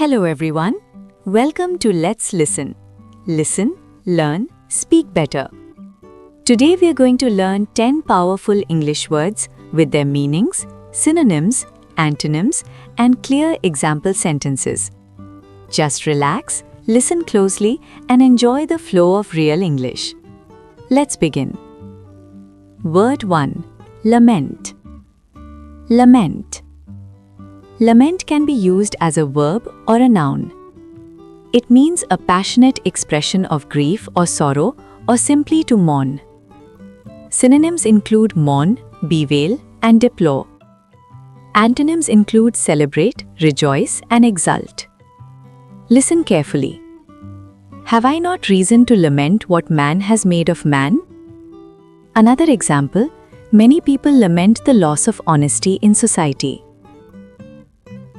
Hello everyone. Welcome to Let's Listen. Listen, learn, speak better. Today we are going to learn 10 powerful English words with their meanings, synonyms, antonyms, and clear example sentences. Just relax, listen closely, and enjoy the flow of real English. Let's begin. Word 1. Lament. Lament. Lament can be used as a verb or a noun. It means a passionate expression of grief or sorrow, or simply to mourn. Synonyms include mourn, bewail, and deplore. Antonyms include celebrate, rejoice, and exult. Listen carefully. Have I not reason to lament what man has made of man? Another example, many people lament the loss of honesty in society.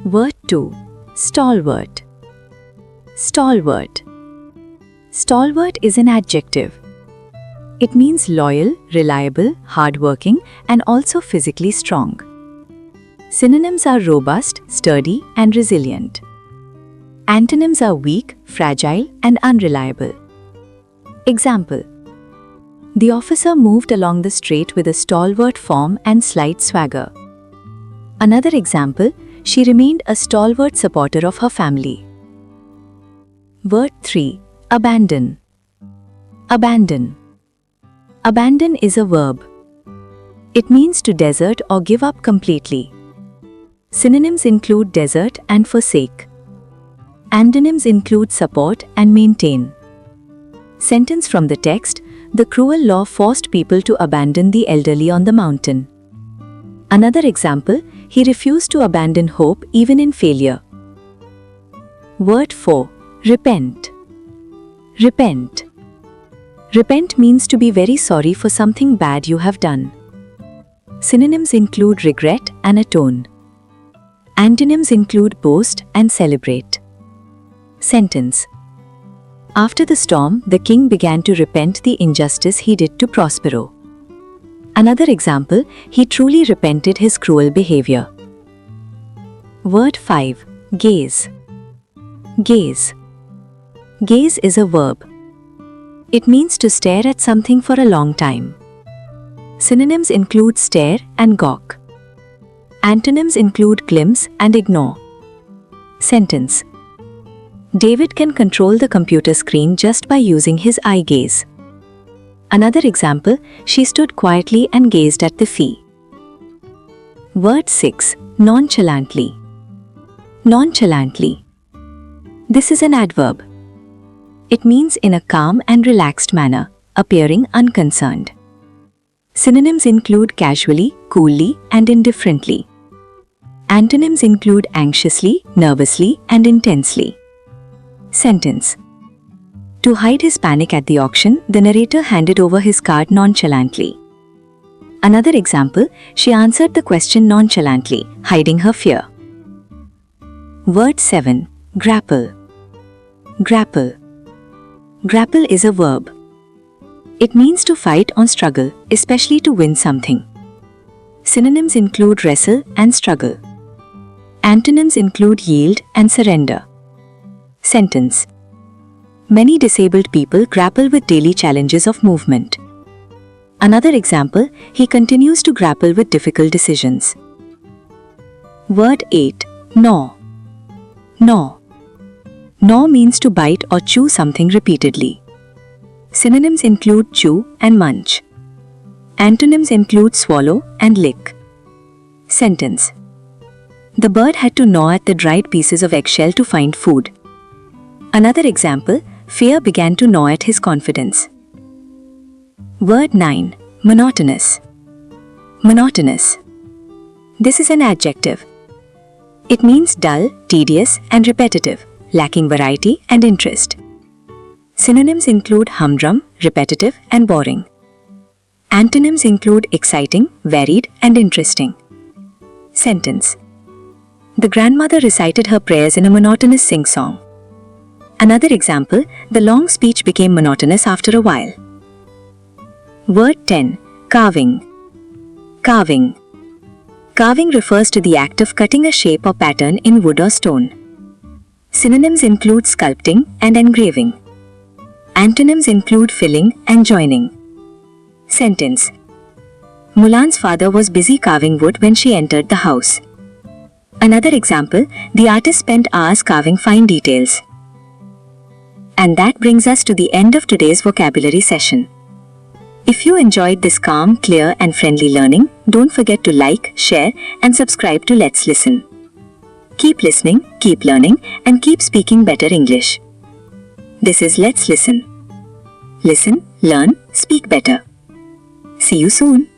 Word 2. Stalwart. Stalwart. Stalwart is an adjective. It means loyal, reliable, hardworking, and also physically strong. Synonyms are robust, sturdy, and resilient. Antonyms are weak, fragile, and unreliable. Example: the officer moved along the street with a stalwart form and slight swagger. Another example, she remained a stalwart supporter of her family. Word 3. Abandon. Abandon. Abandon is a verb. It means to desert or give up completely. Synonyms include desert and forsake. Antonyms include support and maintain. Sentence from the text: the cruel law forced people to abandon the elderly on the mountain. Another example, he refused to abandon hope even in failure. Word 4. Repent. Repent. Repent means to be very sorry for something bad you have done. Synonyms include regret and atone. Antonyms include boast and celebrate. Sentence: after the storm, the king began to repent the injustice he did to Prospero. Another example, he truly repented his cruel behavior. Word 5. Gaze. Gaze. Gaze is a verb. It means to stare at something for a long time. Synonyms include stare and gawk. Antonyms include glimpse and ignore. Sentence: David can control the computer screen just by using his eye gaze. Another example, she stood quietly and gazed at the fee. Word 6. Nonchalantly. Nonchalantly. This is an adverb. It means in a calm and relaxed manner, appearing unconcerned. Synonyms include casually, coolly, and indifferently. Antonyms include anxiously, nervously, and intensely. Sentence: to hide his panic at the auction, the narrator handed over his card nonchalantly. Another example, she answered the question nonchalantly, hiding her fear. Word 7. Grapple. Grapple. Grapple is a verb. It means to fight or struggle, especially to win something. Synonyms include wrestle and struggle. Antonyms include yield and surrender. Sentence: many disabled people grapple with daily challenges of movement. Another example, he continues to grapple with difficult decisions. Word 8. Gnaw. Gnaw. Gnaw means to bite or chew something repeatedly. Synonyms include chew and munch. Antonyms include swallow and lick. Sentence: the bird had to gnaw at the dried pieces of eggshell to find food. Another example, fear began to gnaw at his confidence. Word 9. Monotonous. Monotonous. This is an adjective. It means dull, tedious, and repetitive, lacking variety and interest. Synonyms include humdrum, repetitive, and boring. Antonyms include exciting, varied, and interesting. Sentence: the grandmother recited her prayers in a monotonous sing-song. Another example, the long speech became monotonous after a while. Word 10. Carving. Carving. Carving refers to the act of cutting a shape or pattern in wood or stone. Synonyms include sculpting and engraving. Antonyms include filling and joining. Sentence. Mulan's father was busy carving wood when she entered the house. Another example, the artist spent hours carving fine details. And that brings us to the end of today's vocabulary session. If you enjoyed this calm, clear and friendly learning, don't forget to like, share and subscribe to Let's Listen. Keep listening, keep learning and keep speaking better English. This is Let's Listen. Listen, learn, speak better. See you soon.